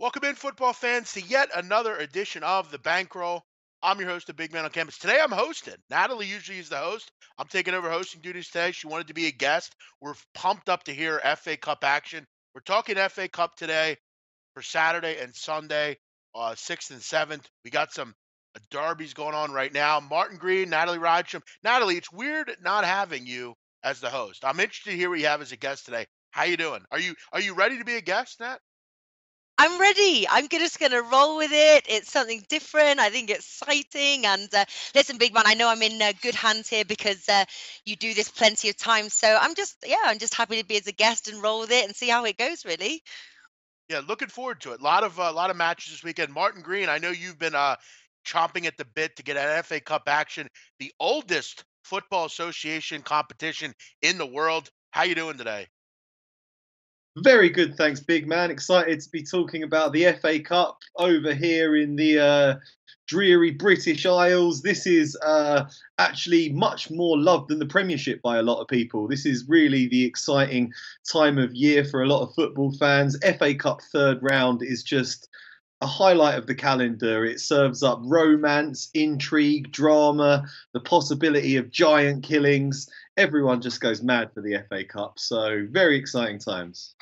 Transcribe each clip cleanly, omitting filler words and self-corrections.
Welcome in, football fans, to yet another edition of the Bankroll. I'm your host, the Big Man on Campus. Today I'm hosting. Natalie usually is the host. I'm taking over hosting duties today. She wanted to be a guest. We're pumped up to hear FA Cup action. We're talking FA Cup today for Saturday and Sunday, 6th and 7th. We got some derbies going on right now. Martin Green, Natalie Rodsham. Natalie, it's weird not having you as the host. I'm interested to hear what you have as a guest today. How you doing? Are you ready to be a guest, Nat? I'm ready. Just gonna roll with it. It's something different. I think exciting. And listen, big man, I know I'm in good hands here because you do this plenty of times. So I'm just happy to be as a guest and roll with it and see how it goes. Really. Yeah, looking forward to it. A lot of matches this weekend. Martin Green, I know you've been chomping at the bit to get an FA Cup action, the oldest football association competition in the world. How you doing today? Very good, thanks, big man. Excited to be talking about the FA Cup over here in the dreary British Isles. This is actually much more loved than the Premiership by a lot of people. This is really the exciting time of year for a lot of football fans. FA Cup third round is just a highlight of the calendar. It serves up romance, intrigue, drama, the possibility of giant killings. Everyone just goes mad for the FA Cup. So very exciting times.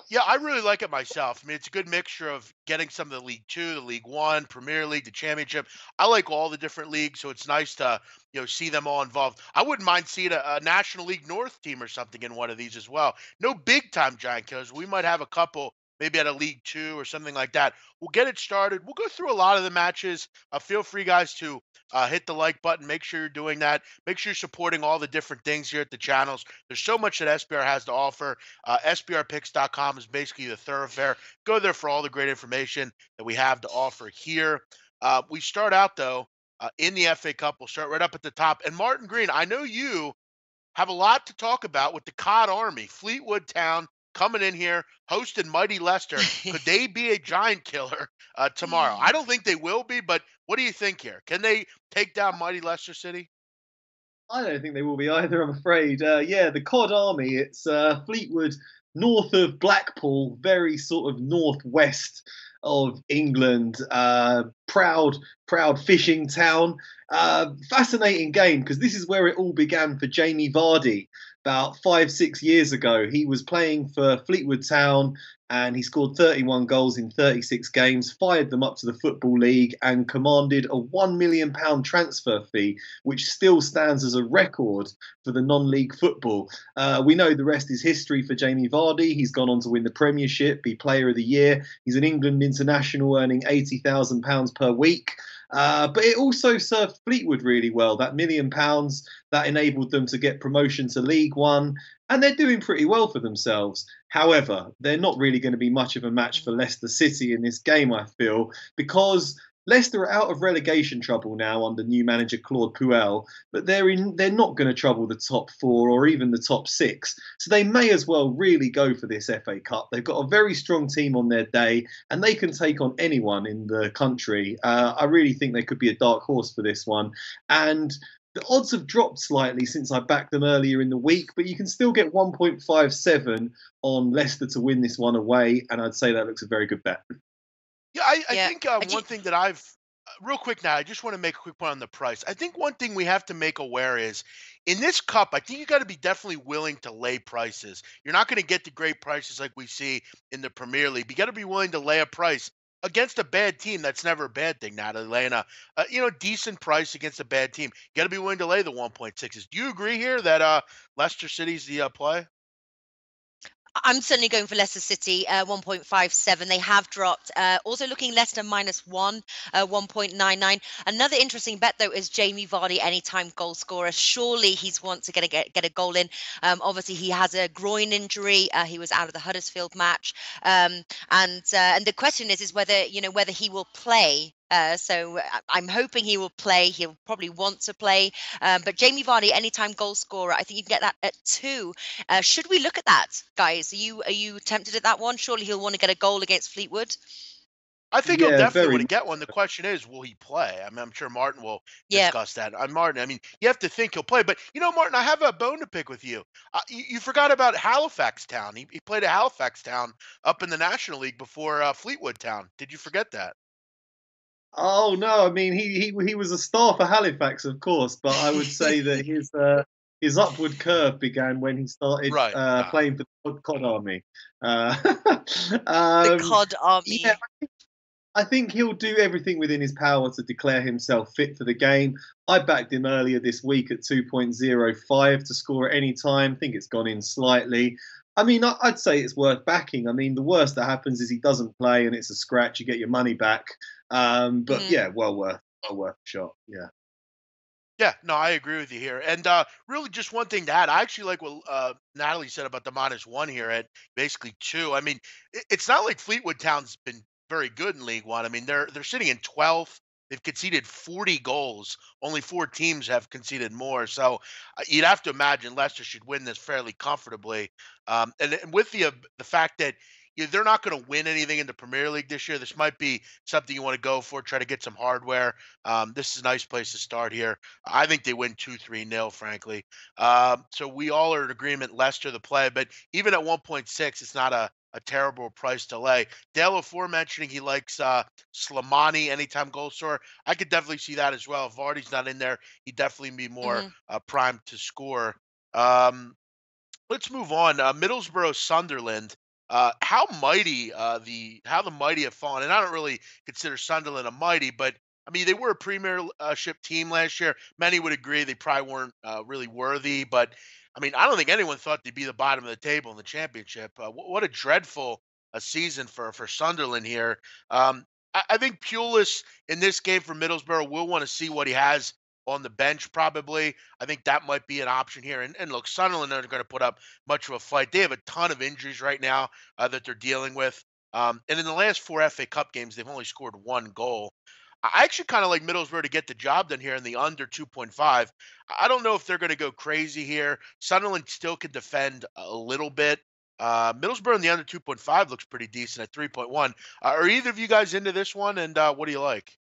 Yeah, I really like it myself. I mean, it's a good mixture of getting some of the League Two, the League One, Premier League, the Championship. I like all the different leagues, so it's nice to see them all involved. I wouldn't mind seeing a National League North team or something in one of these as well. No big time giant killers. We might have a couple, maybe at a League Two or something like that. We'll get it started. We'll go through a lot of the matches. Feel free, guys, to hit the like button. Make sure you're doing that. Make sure you're supporting all the different things here at the channels. There's so much that SBR has to offer. SBRpicks.com is basically the thoroughfare. Go there for all the great information that we have to offer here. We start out, though, in the FA Cup. We'll start right up at the top. And Martin Green, I know you have a lot to talk about with the COD Army. Fleetwood Town coming in here, hosting mighty Leicester. Could they be a giant killer tomorrow? I don't think they will be, but what do you think here? Can they take down mighty Leicester City? I don't think they will be either, I'm afraid. Yeah, the COD Army, it's Fleetwood, north of Blackpool, very sort of northwest of England. Proud fishing town. Fascinating game because this is where it all began for Jamie Vardy about 5, 6 years ago. He was playing for Fleetwood Town and he scored 31 goals in 36 games, fired them up to the Football League, and commanded a £1 million transfer fee, which still stands as a record for the non-league football. We know the rest is history for Jamie Vardy. He's gone on to win the Premiership, be Player of the Year. He's an England international earning £80,000 per week. But it also served Fleetwood really well. That £1 million that enabled them to get promotion to League One, and they're doing pretty well for themselves. However, they're not really going to be much of a match for Leicester City in this game, I feel, because Leicester are out of relegation trouble now under new manager Claude Puel, but they're not going to trouble the top four or even the top six. So they may as well really go for this FA Cup. They've got a very strong team on their day, and they can take on anyone in the country. I really think they could be a dark horse for this one. And the odds have dropped slightly since I backed them earlier in the week, but you can still get 1.57 on Leicester to win this one away, and I'd say that looks a very good bet. Yeah, I Yeah. think one thing that real quick now, I just want to make a quick point on the price. I think one thing we have to make aware is in this cup, I think you got to be definitely willing to lay prices. You're not going to get the great prices like we see in the Premier League. You got to be willing to lay a price against a bad team. That's never a bad thing, Natalie. Laying a decent price against a bad team. You got to be willing to lay the 1.6s. Do you agree here that Leicester City's the play? I'm certainly going for Leicester City, 1.57. They have dropped. Also looking Leicester -1, 1.99. Another interesting bet, though, is Jamie Vardy, anytime goal scorer. Surely he's want to get a goal in. Obviously, he has a groin injury. He was out of the Huddersfield match. And the question is whether he will play. So I'm hoping he will play. He'll probably want to play. But Jamie Vardy, anytime goal scorer, I think you can get that at 2. Should we look at that, guys? Are you tempted at that one? Surely he'll want to get a goal against Fleetwood. I think he'll Yeah, definitely very want to much. get one. The question is, will he play? I mean, I'm sure Martin will Yeah. discuss that. Martin, I mean, you have to think he'll play. But, Martin, I have a bone to pick with you. You forgot about Halifax Town. He played at Halifax Town up in the National League before Fleetwood Town. Did you forget that? Oh no, I mean he was a star for Halifax, of course, but I would say that his upward curve began when he started Right. playing for the COD Army. Uh, The um, COD yeah, army. I think he'll do everything within his power to declare himself fit for the game. I backed him earlier this week at 2.05 to score at any time. I think it's gone in slightly. I mean, I'd say it's worth backing. I mean, the worst that happens is he doesn't play and it's a scratch. You get your money back. But Mhm. yeah, well worth a shot. Yeah. Yeah, no, I agree with you here. And really, just one thing to add, I actually like what Natalie said about the -1 here at basically two. I mean, it's not like Fleetwood Town's been very good in League One. I mean, they're sitting in 12th. They've conceded 40 goals. Only four teams have conceded more. So you'd have to imagine Leicester should win this fairly comfortably. And with the fact that they're not going to win anything in the Premier League this year, this might be something you want to go for. Try to get some hardware. This is a nice place to start here. I think they win 2-3-0, frankly. So we all are in agreement, Leicester the play, but even at 1.6, it's not a terrible price to lay. Dale aforementioning he likes Slimani anytime goal scorer. I could definitely see that as well. If Vardy's not in there, he'd definitely be more Mhm. primed to score. Um, let's move on. Middlesbrough Sunderland. How the mighty have fallen, and I don't really consider Sunderland a mighty, but I mean they were a Premiership team last year. Many would agree they probably weren't really worthy, but I mean I don't think anyone thought they'd be the bottom of the table in the Championship. What a dreadful season for Sunderland here. I think Pulis in this game for Middlesbrough will want to see what he has on the bench probably. I think that might be an option here. And look, Sunderland aren't going to put up much of a fight. They have a ton of injuries right now that they're dealing with. And in the last four FA Cup games, they've only scored one goal. I actually kind of like Middlesbrough to get the job done here in the under 2.5. I don't know if they're going to go crazy here. Sunderland still can defend a little bit. Middlesbrough in the under 2.5 looks pretty decent at 3.1. Are either of you guys into this one? And what do you like?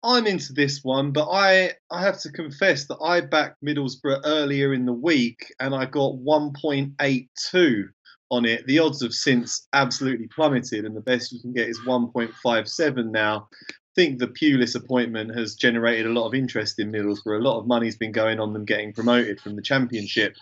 I'm into this one, but I have to confess that I backed Middlesbrough earlier in the week and I got 1.82 on it. The odds have since absolutely plummeted, and the best you can get is 1.57 now. I think the Pulis appointment has generated a lot of interest in Middlesbrough. A lot of money's been going on them getting promoted from the Championship.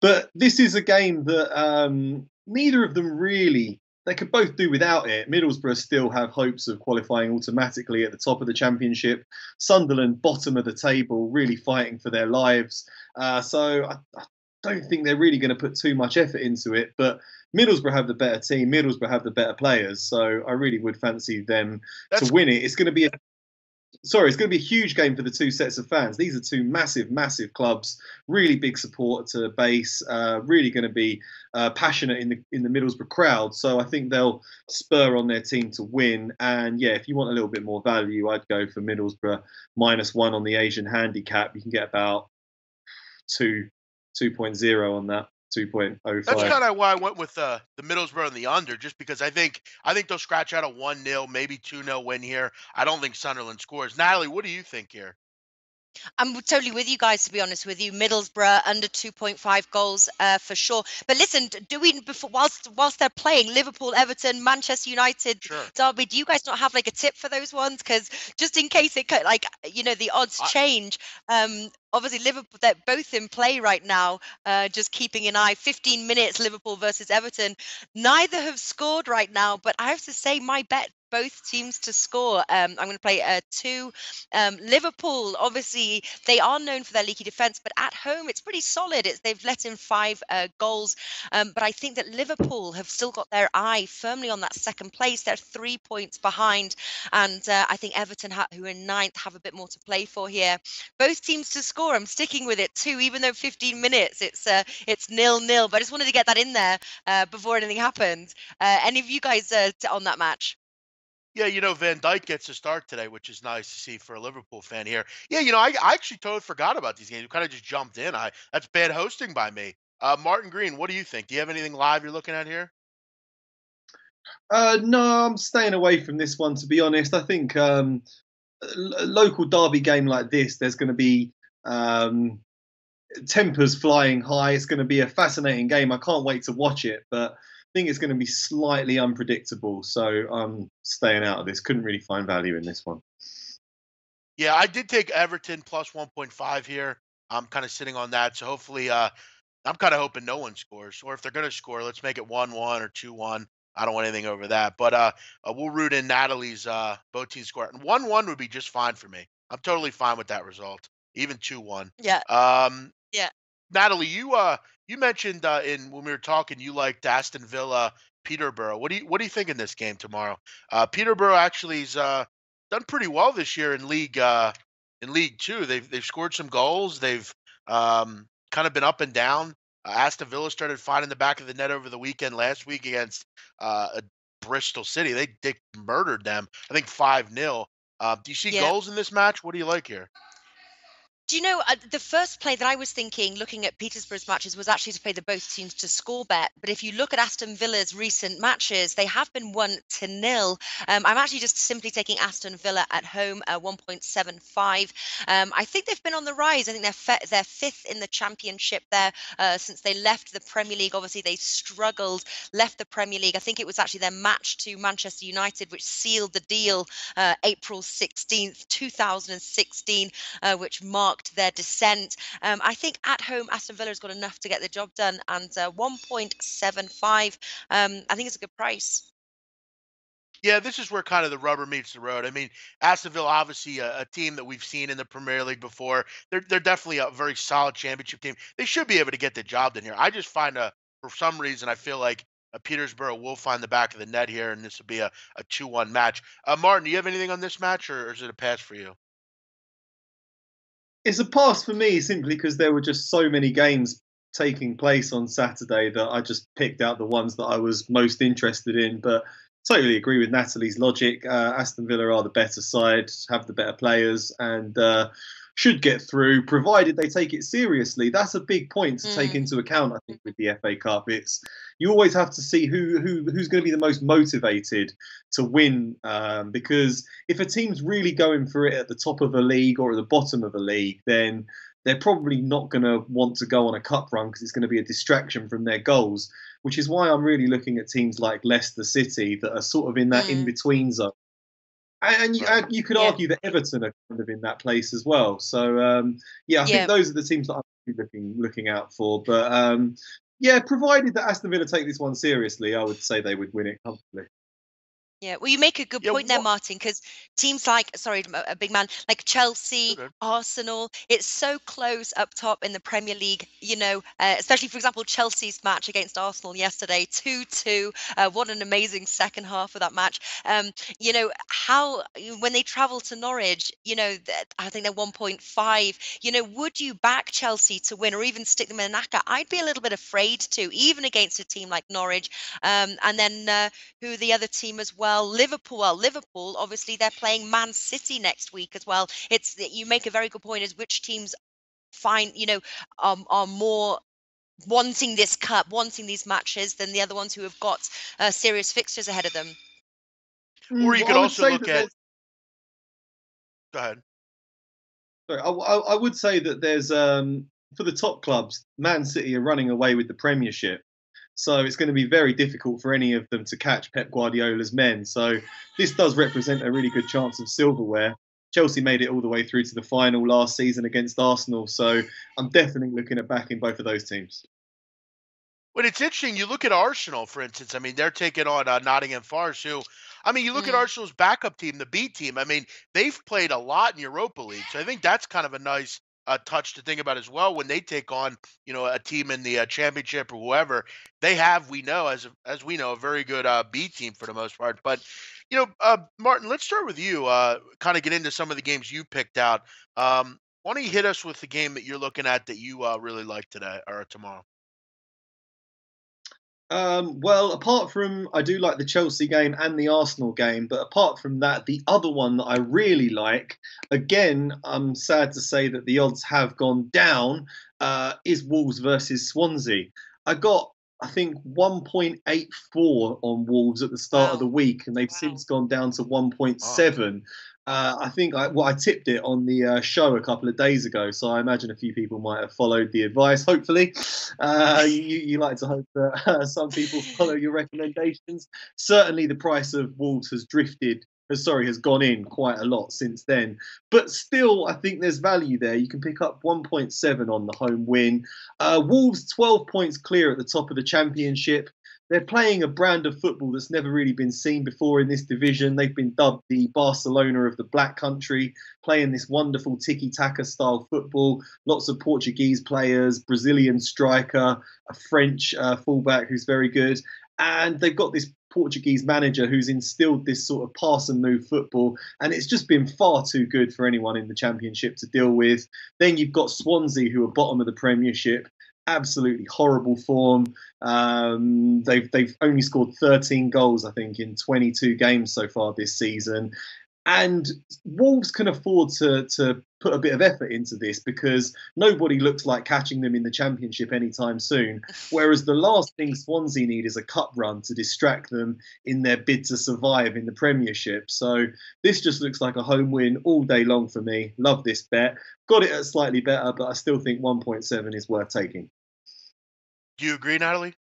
But this is a game that neither of them really. They could both do without it. Middlesbrough still have hopes of qualifying automatically at the top of the Championship. Sunderland, bottom of the table, really fighting for their lives. So I don't think they're really going to put too much effort into it. But Middlesbrough have the better team. Middlesbrough have the better players. So I really would fancy them to That's win it. It's going to be a huge game for the two sets of fans. These are two massive, massive clubs. Really big support to base. Really going to be passionate in the Middlesbrough crowd. So I think they'll spur on their team to win. And yeah, if you want a little bit more value, I'd go for Middlesbrough -1 on the Asian handicap. You can get about 2.0 on that. That's 2.05. kind of why I went with the Middlesbrough and the under, just because I think they'll scratch out a 1-0, maybe 2-0 win here. I don't think Sunderland scores. Natalie, what do you think here? I'm totally with you guys, to be honest with you. Middlesbrough under 2.5 goals for sure. But listen, do we before whilst they're playing Liverpool, Everton, Manchester United, Sure. Derby? Do you guys not have like a tip for those ones? Because just in case it could, like the odds I, change. Obviously Liverpool, they're both in play right now. Just keeping an eye. 15 minutes Liverpool versus Everton. Neither have scored right now, but I have to say my bet both teams to score. I'm going to play two. Liverpool, obviously, they are known for their leaky defence, but at home, it's pretty solid. They've let in 5 goals. But I think that Liverpool have still got their eye firmly on that second place. They're 3 points behind. And I think Everton, who are ninth, have a bit more to play for here. Both teams to score. I'm sticking with it too, even though 15 minutes, it's 0-0. But I just wanted to get that in there before anything happens. Any of you guys on that match? yeah, Van Dijk gets a start today, which is nice to see for a Liverpool fan here. Yeah, I actually totally forgot about these games. We kind of just jumped in. That's bad hosting by me. Martin Green, what do you think? Do you have anything live you're looking at here? No, I'm staying away from this one, to be honest. I think a local derby game like this, there's going to be um, tempers flying high. It's going to be a fascinating game. I can't wait to watch it, but I think it's going to be slightly unpredictable. So I'm staying out of this. Couldn't really find value in this one. Yeah, I did take Everton plus 1.5 here. I'm kind of sitting on that. So hopefully, I'm kind of hoping no one scores. Or if they're going to score, let's make it 1-1 or 2-1. I don't want anything over that. But we'll root in Natalie's both teams score. And 1-1 would be just fine for me. I'm totally fine with that result. Even 2-1. Yeah, Um, yeah. Natalie, you mentioned in when we were talking you liked Aston Villa Peterborough. What do you think in this game tomorrow? Peterborough actually's done pretty well this year in League Two. They've scored some goals. They've kind of been up and down. Aston Villa started finding the back of the net over the weekend last week against Bristol City. They murdered them. I think 5-0. Do you see Yeah. goals in this match? What do you like here? Do you know, the first play that I was thinking, looking at Peterborough's matches, was actually to play the both teams to score bet. But if you look at Aston Villa's recent matches, they have been 1-0. I'm actually just simply taking Aston Villa at home, 1.75. I think they've been on the rise. I think they're fifth in the championship there since they left the Premier League. Obviously, they struggled, left the Premier League. I think it was actually their match to Manchester United, which sealed the deal April 16th, 2016, which marked their descent. I think at home, Aston Villa has got enough to get the job done, and 1.75, I think it's a good price. Yeah, this is where kind of the rubber meets the road. I mean, Aston Villa, obviously a team that we've seen in the Premier League before. They're definitely a very solid championship team. They should be able to get the job done here. I just find for some reason I feel like Petersburg will find the back of the net here, and this will be a 2-1 match. Martin, do you have anything on this match, or is it a pass for you? It's a pass for me simply because there were just so many games taking place on Saturday that I just picked out the ones that I was most interested in. But totally agree with Natalie's logic. Aston Villa are the better side, have the better players, and should get through, provided they take it seriously. That's a big point to take into account, I think, with the FA Cup. It's you always have to see who's going to be the most motivated to win, because if a team's really going for it at the top of a league or at the bottom of a league, then they're probably not going to want to go on a cup run because it's going to be a distraction from their goals. Which is why I'm really looking at teams like Leicester City that are sort of in that in-between zone. And you could argue that Everton are kind of in that place as well. So I think those are the teams that I'm looking out for. But provided that Aston Villa take this one seriously, I would say they would win it comfortably. Yeah, well, you make a good point there, Martin, because teams like, sorry, a big man, like Chelsea, Arsenal, it's so close up top in the Premier League, especially, for example, Chelsea's match against Arsenal yesterday, 2-2. What an amazing second half of that match. How, when they travel to Norwich, I think they're 1.5, would you back Chelsea to win or even stick them in a knacker? I'd be a little bit afraid to, even against a team like Norwich. And then who the other team as well? Liverpool. Well, Liverpool, obviously, they're playing Man City next week as well. You make a very good point as which teams are more wanting this cup, wanting these matches than the other ones who have got serious fixtures ahead of them. Or you could also look at. Go ahead. Sorry, I would say that there's for the top clubs, Man City are running away with the Premiership. So it's going to be very difficult for any of them to catch Pep Guardiola's men. So this does represent a really good chance of silverware. Chelsea made it all the way through to the final last season against Arsenal. So I'm definitely looking at backing both of those teams. But it's interesting. You look at Arsenal, for instance. I mean, they're taking on Nottingham Forest, who, I mean, you look at Arsenal's backup team, the B team. I mean, they've played a lot in Europa League. So I think that's kind of a nice touch to think about as well when they take on, a team in the championship or whoever. They have, as we know, a very good B team for the most part. But, Martin, let's start with you. Kind of get into some of the games you picked out. Why don't you hit us with the game that you're looking at that you really like today or tomorrow? Well, apart from I do like the Chelsea game and the Arsenal game, but apart from that, the other one that I really like, again, I'm sad to say that the odds have gone down, is Wolves versus Swansea. I got I think 1.84 on Wolves at the start of the week, and they've since gone down to 1.7. I think I tipped it on the show a couple of days ago, so I imagine a few people might have followed the advice. Hopefully, you like to hope that some people follow your recommendations. Certainly, the price of Wolves has gone in quite a lot since then. But still, I think there's value there. You can pick up 1.7 on the home win. Wolves 12 points clear at the top of the Championship. They're playing a brand of football that's never really been seen before in this division. They've been dubbed the Barcelona of the Black Country, playing this wonderful tiki-taka style football. Lots of Portuguese players, Brazilian striker, a French fullback who's very good. And they've got this Portuguese manager who's instilled this sort of pass and move football, and it's just been far too good for anyone in the Championship to deal with. Then you've got Swansea, who are bottom of the Premiership, absolutely horrible form. They've only scored 13 goals, I think, in 22 games so far this season. And Wolves can afford to put a bit of effort into this because nobody looks like catching them in the Championship anytime soon. Whereas the last thing Swansea need is a cup run to distract them in their bid to survive in the Premiership. So this just looks like a home win all day long for me. Love this bet. Got it at slightly better, but I still think 1.7 is worth taking. Do you agree, Natalie?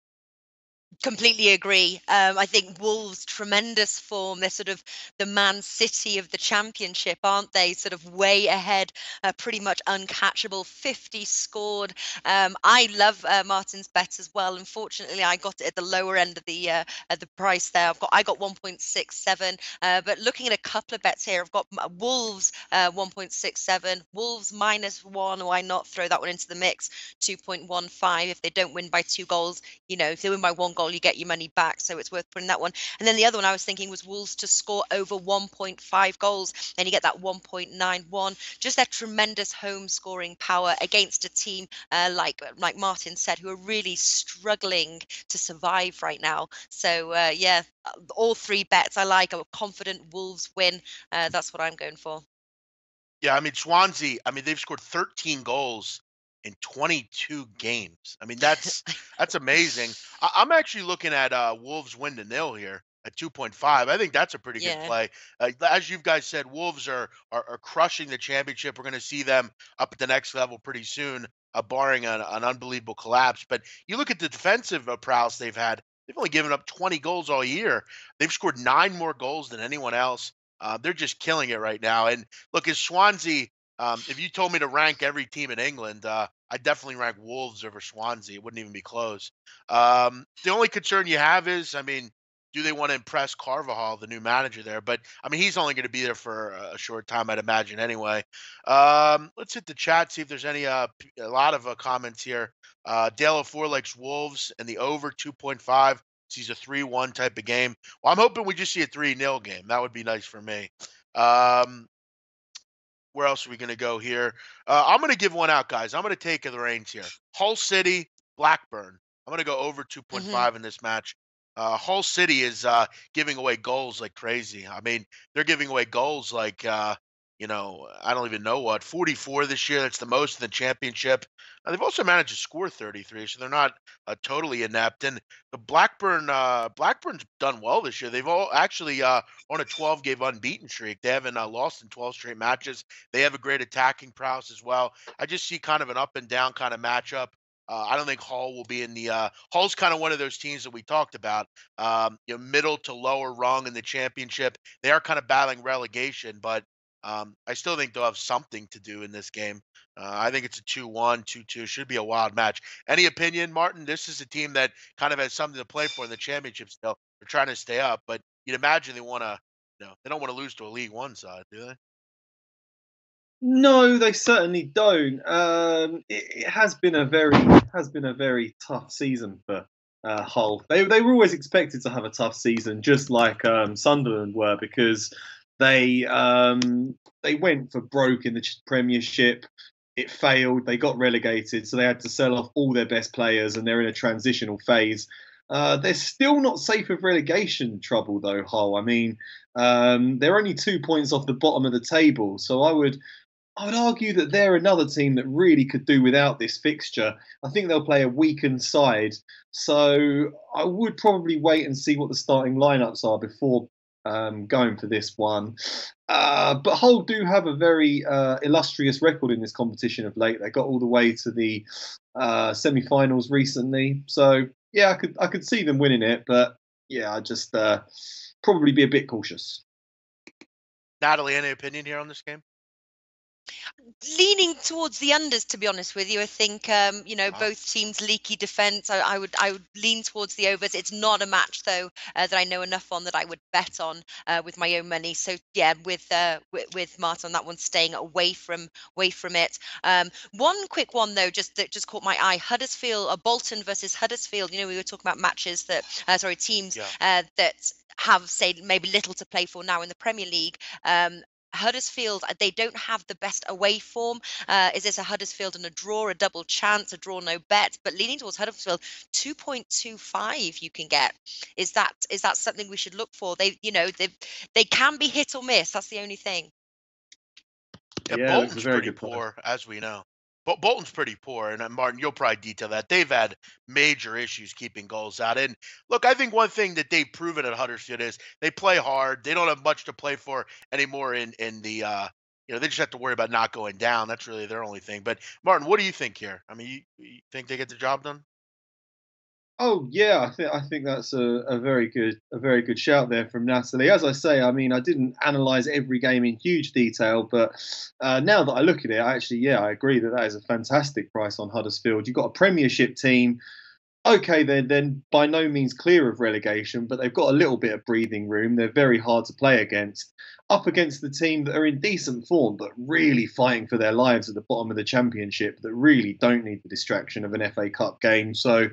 Completely agree. I think Wolves, tremendous form. They're sort of the Man City of the Championship, aren't they? Sort of way ahead, pretty much uncatchable. 50 scored. I love Martin's bet as well. Unfortunately, I got it at the lower end of the price there. I got 1.67. But looking at a couple of bets here, I've got Wolves 1.67, Wolves -1. Why not throw that one into the mix? 2.15. If they don't win by 2 goals, if they win by 1 goal, you get your money back, so it's worth putting that one. And then the other one I was thinking was Wolves to score over 1.5 goals, and you get that 1.91. Just that tremendous home scoring power against a team like Martin said, who are really struggling to survive right now. So yeah, all 3 bets I like. I'm confident Wolves win. That's what I'm going for. Yeah, I mean Swansea. I mean they've scored 13 goals in 22 games. I mean that's amazing. I'm actually looking at Wolves win to nil here at 2.5. I think that's a pretty good play. As you guys said, Wolves are crushing the Championship. We're going to see them up at the next level pretty soon, barring an unbelievable collapse. But you look at the defensive prowess they've had. They've only given up 20 goals all year. They've scored 9 more goals than anyone else. They're just killing it right now. And look, as Swansea, if you told me to rank every team in England, I'd definitely rank Wolves over Swansea. It wouldn't even be close. The only concern you have is, I mean, do they want to impress Carvajal, the new manager there? But I mean, he's only going to be there for a short time, I'd imagine, anyway. Let's hit the chat, see if there's a lot of comments here. Dale 4 likes Wolves and the over 2.5. Sees a 3-1 type of game. Well, I'm hoping we just see a 3-0 game. That would be nice for me. Where else are we going to go here? I'm going to give one out, guys. I'm going to take the reins here. Hull City, Blackburn. I'm going to go over 2.5 in this match. Hull City is giving away goals like crazy. I mean, they're giving away goals like, I don't even know what, 44 this year. That's the most in the Championship. They've also managed to score 33, so they're not totally inept. And the Blackburn's done well this year. They've all actually on a 12-game unbeaten streak. They haven't lost in 12 straight matches. They have a great attacking prowess as well. I just see kind of an up and down kind of matchup. I don't think Hull will be in the Hull's kind of one of those teams that we talked about, middle to lower rung in the Championship. They are kind of battling relegation, but I still think they'll have something to do in this game. I think it's a 2-1, 2-2. Should be a wild match. Any opinion, Martin? This is a team that kind of has something to play for in the Championship still. They're trying to stay up, but you'd imagine they want to, they don't want to lose to a League One side, do they? No, they certainly don't. It has been a very tough season for Hull. They were always expected to have a tough season, just like Sunderland were, because they went for broke in the Premiership. It failed. They got relegated, so they had to sell off all their best players, and they're in a transitional phase. They're still not safe of relegation trouble, though, Hull. I mean, they're only 2 points off the bottom of the table, so I would argue that they're another team that really could do without this fixture. I think they'll play a weakened side. So I would probably wait and see what the starting lineups are before going for this one. But Hull do have a very illustrious record in this competition of late. They got all the way to the semi-finals recently. So yeah, I could see them winning it. But yeah, I just probably be a bit cautious. Natalie, any opinion here on this game? Leaning towards the unders, to be honest with you. I think Wow. both teams leaky defence. I would lean towards the overs. It's not a match though that I know enough on that I would bet on with my own money. So yeah, with Martin on that one, staying away from it. One quick one though, that just caught my eye. Huddersfield, Bolton versus Huddersfield. We were talking about matches that teams Yeah. that have, say, maybe little to play for now in the Premier League. Huddersfield, they don't have the best away form. Is this a Huddersfield and a draw, a double chance, a draw, no bet? But leaning towards Huddersfield, 2.25 you can get. Is that something we should look for? They can be hit or miss. That's the only thing. Yeah, Yeah, that's a Bolton's very pretty good point. poor, as we know. But Bolton's pretty poor, and Martin, you'll probably detail that. They've had major issues keeping goals out. And look, I think one thing that they've proven at Huddersfield is they play hard. They don't have much to play for anymore in the they just have to worry about not going down. That's really their only thing. But Martin, what do you think here? I mean, you think they get the job done? Oh yeah, I think that's a very good shout there from Natalie. As I say, I mean I didn't analyse every game in huge detail, but now that I look at it, I agree that is a fantastic price on Huddersfield. You've got a Premiership team. Okay, they're then by no means clear of relegation, but they've got a little bit of breathing room. They're very hard to play against. Up against the team that are in decent form, but really fighting for their lives at the bottom of the Championship, that really don't need the distraction of an FA Cup game. So,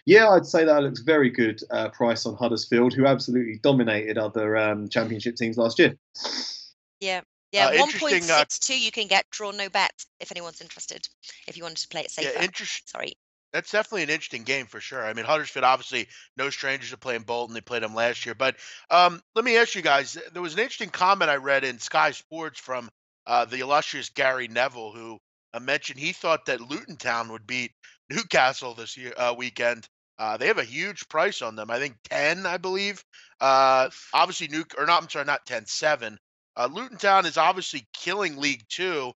yeah, I'd say that looks very good price on Huddersfield, who absolutely dominated other Championship teams last year. Yeah. Interesting. 1.62 you can get, draw, no bet, if anyone's interested, if you wanted to play it safer. Yeah, Sorry. That's definitely an interesting game for sure. I mean, Huddersfield obviously no strangers to playing Bolton. They played them last year. But let me ask you guys: there was an interesting comment I read in Sky Sports from the illustrious Gary Neville, who mentioned he thought that Luton Town would beat Newcastle this weekend. They have a huge price on them. I think 10, I believe. Obviously, not 10, 7. Luton Town is obviously killing League Two.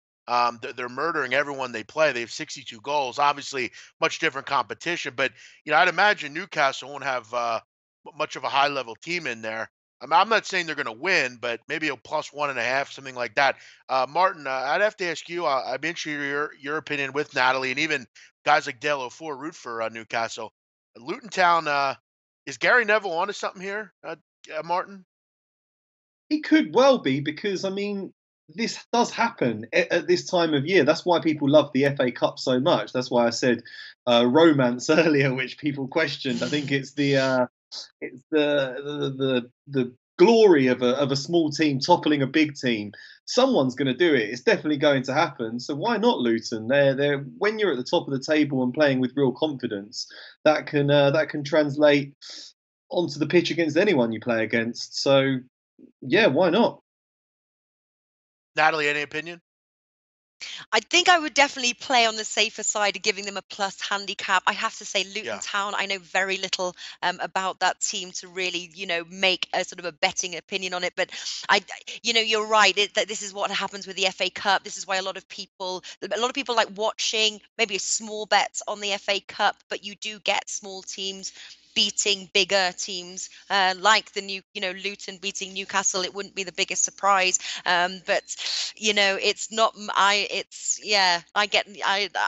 They're murdering everyone they play. They have 62 goals. Obviously, much different competition. But I'd imagine Newcastle won't have much of a high-level team in there. I'm not saying they're going to win, but maybe a +1.5, something like that. Martin, I'd have to ask you. I'd be interested in your opinion with Natalie, and even guys like Dale O'Four root for Newcastle. Luton Town. Is Gary Neville onto something here, Martin? He could well be, because I mean this does happen at this time of year. That's why people love the FA Cup so much. That's why I said romance earlier, which people questioned. I think it's the glory of a small team toppling a big team. Someone's going to do it. It's definitely going to happen. So why not Luton? They're when you're at the top of the table and playing with real confidence, that can translate onto the pitch against anyone you play against. So yeah, why not? Natalie, any opinion? I think I would definitely play on the safer side of giving them a plus handicap. I have to say, Luton Yeah. Town, I know very little about that team to really, make a sort of a betting opinion on it. But you're right. That this is what happens with the FA Cup. This is why a lot of people like watching maybe a small bets on the FA Cup, but you do get small teams beating bigger teams like Luton beating Newcastle. It wouldn't be the biggest surprise, but it's not. I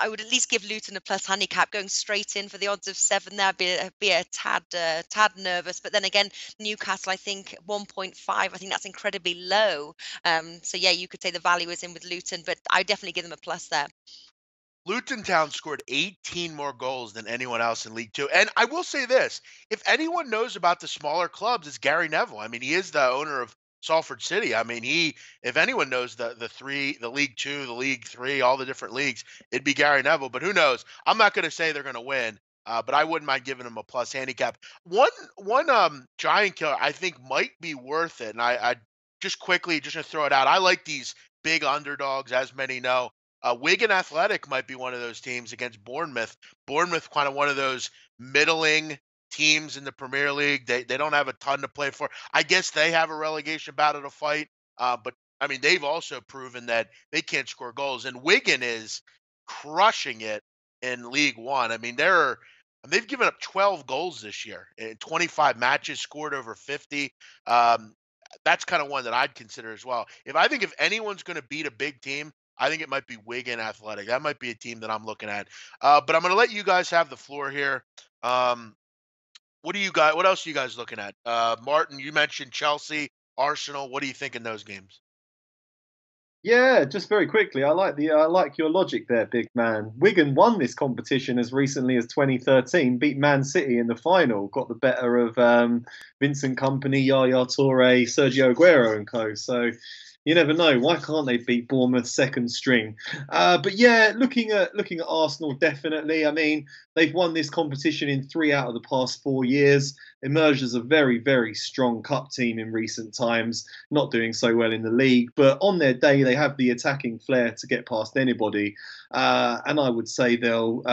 would at least give Luton a plus handicap. Going straight in for the odds of 7 there, be a tad nervous. But then again, Newcastle, I think 1.5. I think that's incredibly low. So yeah, you could say the value is in with Luton, but I definitely give them a plus there. Luton Town scored 18 more goals than anyone else in League Two. And I will say this, if anyone knows about the smaller clubs, it's Gary Neville. I mean, he is the owner of Salford City. I mean, if anyone knows the League Two, the League Three, all the different leagues, it'd be Gary Neville. But who knows? I'm not going to say they're going to win, but I wouldn't mind giving them a plus handicap. One giant killer I think might be worth it, and I just quickly just to throw it out. I like these big underdogs, as many know. Wigan Athletic might be one of those teams against Bournemouth. Bournemouth, kind of one of those middling teams in the Premier League. They don't have a ton to play for. I guess they have a relegation battle to fight. But I mean, they've also proven that they can't score goals. And Wigan is crushing it in League One. I mean, they've given up 12 goals this year in 25 matches, scored over 50. That's kind of one that I'd consider as well. If anyone's going to beat a big team, I think it might be Wigan Athletic. That might be a team that I'm looking at. But I'm going to let you guys have the floor here. What else are you guys looking at? Martin, you mentioned Chelsea, Arsenal. What do you think in those games? Yeah, just very quickly, I like your logic there, big man. Wigan won this competition as recently as 2013, beat Man City in the final, got the better of Vincent Kompany, Yaya Toure, Sergio Aguero and co. So you never know. Why can't they beat Bournemouth second string? But yeah, looking at Arsenal, definitely. I mean, they've won this competition in 3 out of the past 4 years. Emerged as a very, very strong cup team in recent times. Not doing so well in the league, but on their day, they have the attacking flair to get past anybody. And I would say they'll.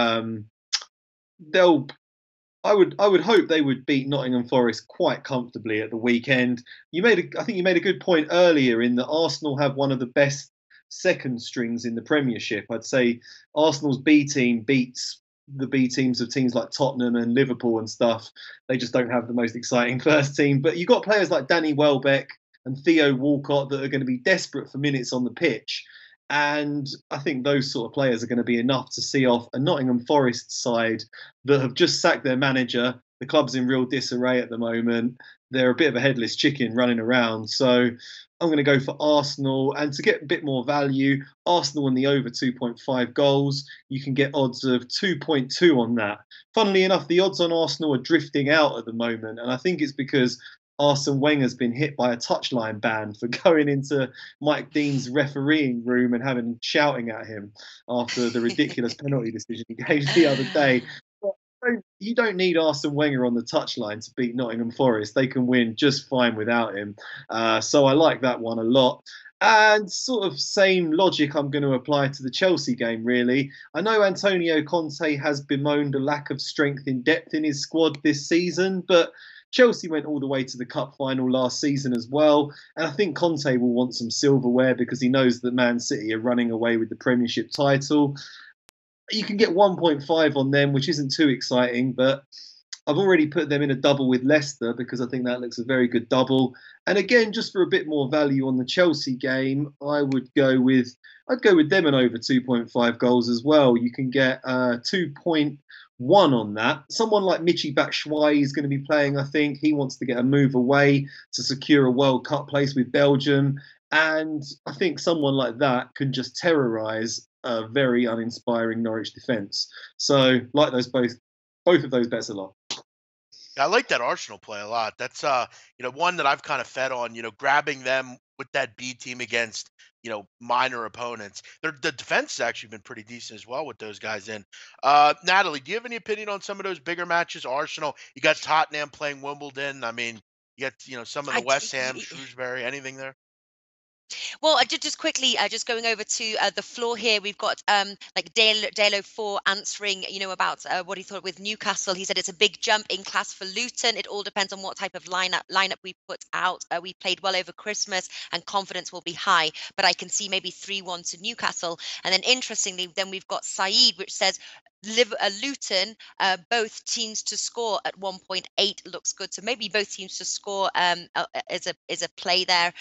I would hope they would beat Nottingham Forest quite comfortably at the weekend. I think you made a good point earlier in that Arsenal have one of the best second strings in the Premiership. I'd say Arsenal's B team beats the B teams of teams like Tottenham and Liverpool and stuff. They just don't have the most exciting first team. But you've got players like Danny Welbeck and Theo Walcott that are going to be desperate for minutes on the pitch. And I think those sort of players are going to be enough to see off a Nottingham Forest side that have just sacked their manager. The club's in real disarray at the moment. They're a bit of a headless chicken running around. So I'm going to go for Arsenal. And to get a bit more value, Arsenal in the over 2.5 goals, you can get odds of 2.2 on that. Funnily enough, the odds on Arsenal are drifting out at the moment. And I think it's because Arsene Wenger's been hit by a touchline ban for going into Mike Dean's refereeing room and shouting at him after the ridiculous penalty decision he gave the other day. But you don't need Arsene Wenger on the touchline to beat Nottingham Forest. They can win just fine without him. So I like that one a lot. And sort of same logic I'm going to apply to the Chelsea game, really. I know Antonio Conte has bemoaned a lack of strength in depth in his squad this season, but Chelsea went all the way to the cup final last season as well. And I think Conte will want some silverware because he knows that Man City are running away with the Premiership title. You can get 1.5 on them, which isn't too exciting, but I've already put them in a double with Leicester because I think that looks a very good double. And again, just for a bit more value on the Chelsea game, I'd go with them and over 2.5 goals as well. You can get 2.1 on that. Someone like Michy Batshuayi is going to be playing, I think. He wants to get a move away to secure a World Cup place with Belgium. And I think someone like that can just terrorise a very uninspiring Norwich defence. So like those both of those bets a lot. I like that Arsenal play a lot. That's one that I've kind of fed on, grabbing them with that B team against, minor opponents. The defense has actually been pretty decent as well with those guys in. Natalie, do you have any opinion on some of those bigger matches? Arsenal, you got Tottenham playing Wimbledon. I mean, you got, some of the West Ham, Shrewsbury, anything there? Well, just quickly, just going over to the floor here, we've got like Dalo 4 answering, about what he thought with Newcastle. He said it's a big jump in class for Luton. It all depends on what type of lineup we put out. We played well over Christmas, and confidence will be high. But I can see maybe 3-1 to Newcastle. And then interestingly, then we've got Saeed, which says Luton, both teams to score at 1.8 looks good. So maybe both teams to score is a play there.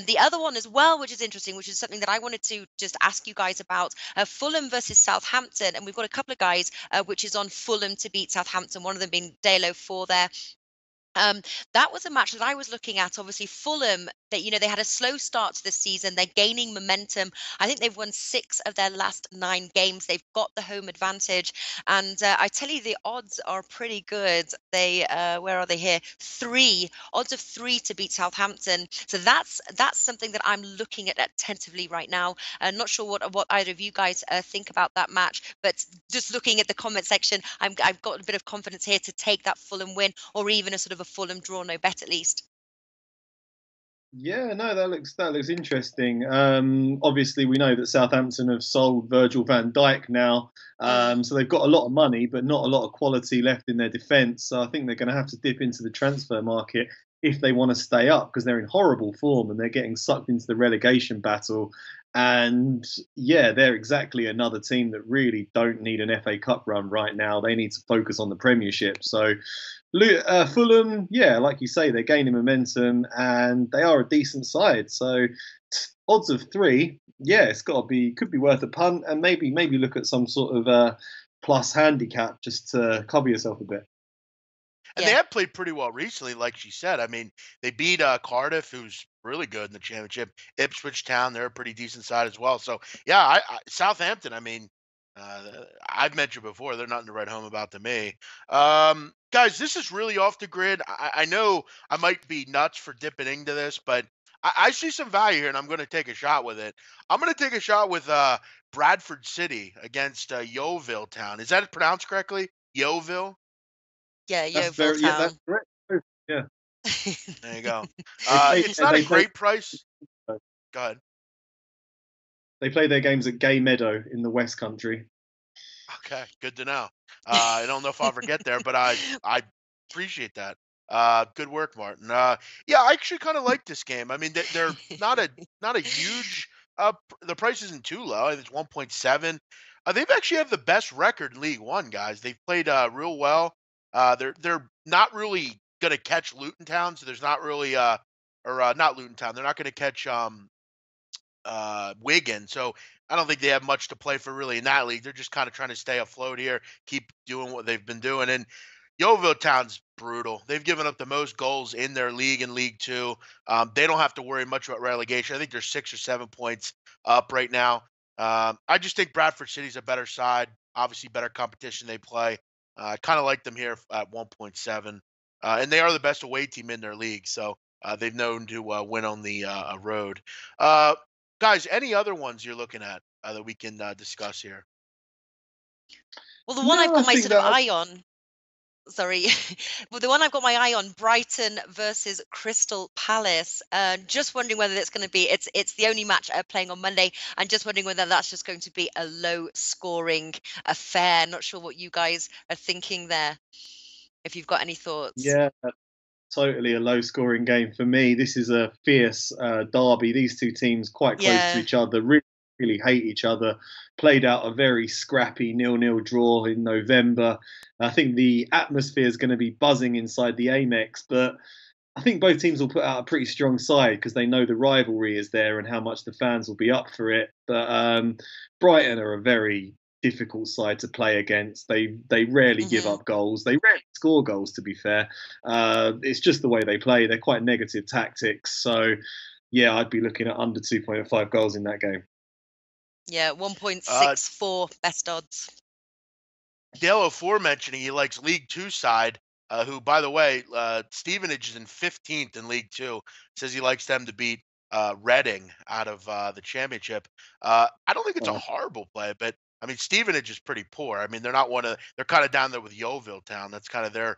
The other one as well, which is interesting, which is something that I wanted to just ask you guys about, Fulham versus Southampton. And we've got a couple of guys which is on Fulham to beat Southampton, one of them being Dalo 4 there. That was a match that I was looking at. Obviously, Fulham, they had a slow start to the season. They're gaining momentum. I think they've won 6 of their last 9 games. They've got the home advantage, and I tell you, the odds are pretty good. They, where are they here? 3 odds of 3 to beat Southampton. So that's something that I'm looking at attentively right now. Not sure what either of you guys think about that match, but just looking at the comment section, I've got a bit of confidence here to take that Fulham win, or even a sort of a Fulham draw, no bet at least. Yeah, no, that looks interesting. Obviously, we know that Southampton have sold Virgil van Dijk now, Mm. so they've got a lot of money, but not a lot of quality left in their defence. So I think they're going to have to dip into the transfer market if they want to stay up because they're in horrible form and they're getting sucked into the relegation battle. And yeah, they're exactly another team that really don't need an FA Cup run right now. They need to focus on the Premiership. So Fulham, yeah, like you say, they're gaining momentum and they are a decent side. So odds of three, yeah, it's got to be could be worth a punt and maybe look at some sort of plus handicap just to cover yourself a bit. And they Yeah. have played pretty well recently, like she said. I mean, they beat Cardiff, who's really good in the championship. Ipswich Town, they're a pretty decent side as well. So yeah, Southampton. I mean, I've mentioned before, they're nothing to write home about to me. Guys, this is really off the grid. I know I might be nuts for dipping into this, but I see some value here, and I'm going to take a shot with it. I'm going to take a shot with Bradford City against Yeovil Town. Is that pronounced correctly? Yeovil. Yeah, Yeovil That's Town. correct. Yeah, There you go. they play It's not a they play great price. Go ahead. they play their games at Gay Meadow in the West Country. Okay, good to know. I don't know if I'll ever get there, but I appreciate that. Good work, Martin. Yeah, I actually kind of like this game. I mean, they're not a huge. The price isn't too low. It's 1.7. They've actually have the best record in League One, guys. They've played real well. They're not really gonna catch Luton Town, so there's not really or not Luton Town. They're not gonna catch Wigan. So I don't think they have much to play for really in that league. They're just kind of trying to stay afloat here, keep doing what they've been doing. And Yeovil Town's brutal. They've given up the most goals in their league in League Two. They don't have to worry much about relegation. I think they're 6 or 7 points up right now. I just think Bradford City's a better side. Obviously, better competition they play. I kind of like them here at 1.7, and they are the best away team in their league. So they've known to win on the road. Uh, Guys, any other ones you're looking at that we can discuss here? Well, the one I've No, I got my think sort of that eye on, sorry, well, the one I've got my eye on, Brighton versus Crystal Palace. Just wondering whether it's going to be, it's the only match playing on Monday, and just wondering whether that's just going to be a low scoring affair. Not sure what you guys are thinking there, if you've got any thoughts. yeah, totally a low scoring game for me. This is a fierce derby. These two teams quite close to Yeah. each other, really hate each other. Played out a very scrappy 0-0 draw in November. I think the atmosphere is going to be buzzing inside the Amex, but I think both teams will put out a pretty strong side because they know the rivalry is there and how much the fans will be up for it. But Brighton are a very difficult side to play against. They rarely give Hmm. up goals. They rarely score goals. To be fair, it's just the way they play. They're quite negative tactics. So yeah, I'd be looking at under 2.5 goals in that game. Yeah, Uh, 1.64 best odds. Dale aforementioning he likes League Two side, who, by the way, Stevenage is in 15th in League Two. Says he likes them to beat Reading out of the championship. I don't think it's a Uh, horrible play, but I mean Stevenage is pretty poor. I mean they're not one of they're kind of down there with Yeovil Town. That's kind of their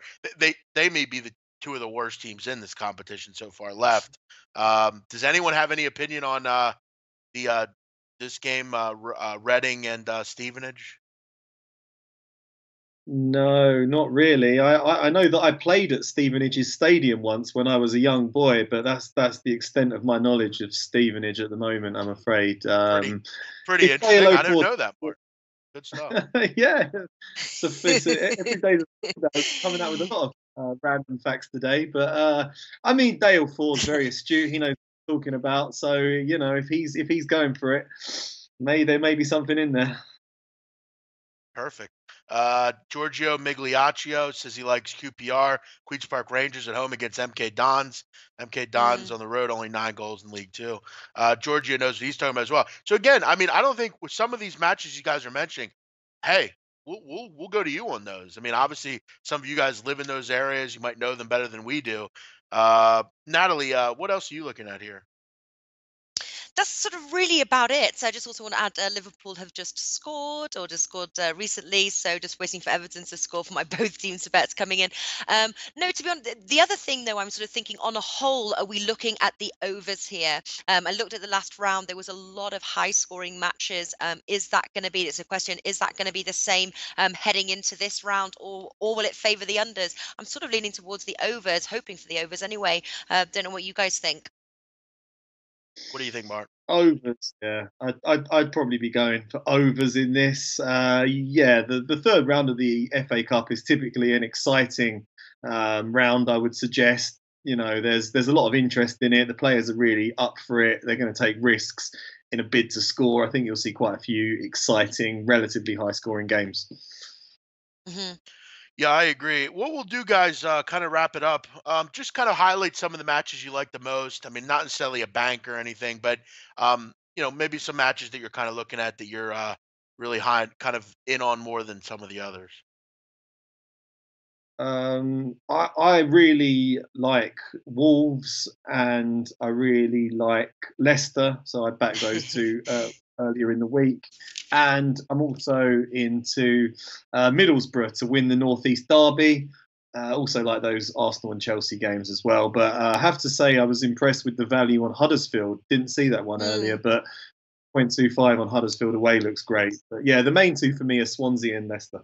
they may be the two of the worst teams in this competition so far left. Does anyone have any opinion on the this game, Reading and Stevenage? No, not really. I know that I played at Stevenage's stadium once when I was a young boy, but that's the extent of my knowledge of Stevenage at the moment. I'm afraid. Pretty pretty If say interesting. hello I didn't for know that part. Good stuff. yeah, every day coming out with a lot of random facts today. But I mean, Dale Ford's very astute. He knows what he's talking about. So if he's going for it, there may be something in there. Perfect. Giorgio Migliaccio says he likes QPR, Queens Park Rangers at home against MK Dons. MK Dons Mm. on the road, only 9 goals in League Two. Giorgio knows what he's talking about as well. So again, I mean, I don't think with some of these matches you guys are mentioning, hey, we'll go to you on those. I mean, obviously, some of you guys live in those areas. You might know them better than we do. Natalie, what else are you looking at here? that's sort of really about it. So I just also want to add Liverpool have just scored or just scored recently. So just waiting for Everton to score for my both teams to bets coming in. No, to be honest, the other thing though, I'm sort of thinking on a whole, are we looking at the overs here? I looked at the last round. There was a lot of high scoring matches. Is that going to be, it's a question, is that going to be the same heading into this round, or will it favour the unders? I'm sort of leaning towards the overs, hoping for the overs anyway. Don't know what you guys think. What do you think, Mark? Overs, yeah. I'd probably be going for overs in this. Yeah, the third round of the FA Cup is typically an exciting round. I would suggest. There's a lot of interest in it. The players are really up for it. They're going to take risks in a bid to score. I think you'll see quite a few exciting, relatively high-scoring games. Hmm. Yeah, I agree. What we'll do, guys, kind of wrap it up. Just kind of highlight some of the matches you like the most. I mean, not necessarily a bank or anything, but maybe some matches that you're kind of looking at that you're really high, kind of in on more than some of the others. I really like Wolves and I really like Leicester, so I backed those two earlier in the week. And I'm also into Middlesbrough to win the North East Derby. Also like those Arsenal and Chelsea games as well. But I have to say I was impressed with the value on Huddersfield. Didn't see that one earlier, but 0.25 on Huddersfield away looks great. But yeah, the main two for me are Swansea and Leicester.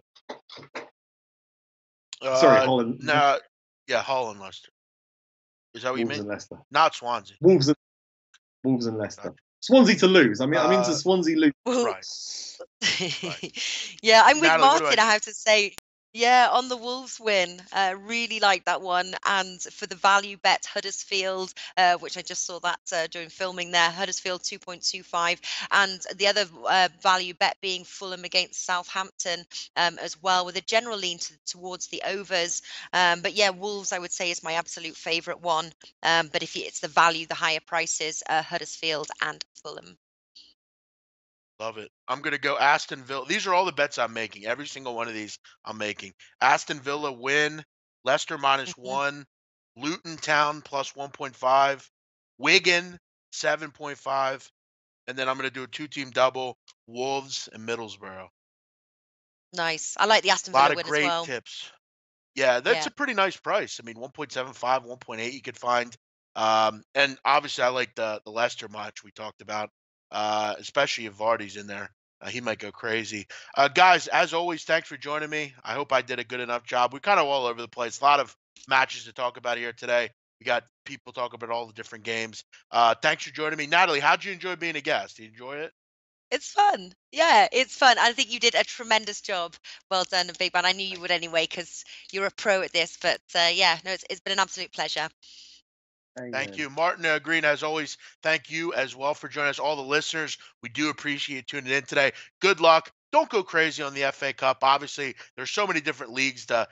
Sorry, Holland. No, yeah, Holland, Leicester. Is that what you Wolves mean? and Leicester. Not Swansea. Wolves and Leicester. Gotcha. Swansea to lose. I mean, I'm into Swansea lose. Right. Yeah, I'm with Natalie, what Martin, I have to say. Yeah, on the Wolves win. Really like that one. And for the value bet, Huddersfield, which I just saw that during filming there, Huddersfield 2.25. And the other value bet being Fulham against Southampton as well, with a general lean towards the overs. But yeah, Wolves, I would say, is my absolute favourite one. But if it's the value, the higher prices, Huddersfield and Fulham. Love it. I'm going to go Aston Villa. These are all the bets I'm making. Every single one of these I'm making. Aston Villa win, Leicester Mhm. -1, Luton Town +1.5, Wigan 7.5, and then I'm going to do a two-team double, Wolves and Middlesbrough. Nice. I like the Aston A lot Villa of win as great well. tips. Yeah, that's Yeah. a pretty nice price. I mean, 1.75, 1.8 you could find. And obviously I like the Leicester match we talked about, especially if Vardy's in there. He might go crazy. Guys, as always, thanks for joining me. I hope I did a good enough job. We're kind of all over the place. A lot of matches to talk about here today. We got people talking about all the different games. Thanks for joining me. Natalie, how'd you enjoy being a guest? Did you enjoy it? It's fun. Yeah, it's fun. I think you did a tremendous job. Well done, Big Man. I knew you would anyway because you're a pro at this. But yeah, no, it's been an absolute pleasure. Thank Amen. you. Martin Green, as always, thank you as well for joining us. All the listeners, we do appreciate tuning in today. Good luck. Don't go crazy on the FA Cup. Obviously, there's so many different leagues to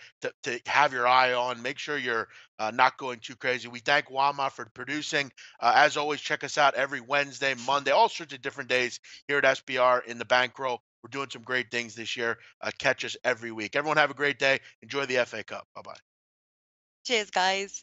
have your eye on. Make sure you're not going too crazy. We thank Wama for producing. As always, check us out every Wednesday, Monday, all sorts of different days here at SBR in the Bankroll. We're doing some great things this year. Catch us every week. Everyone have a great day. Enjoy the FA Cup. Bye-bye. Cheers, guys.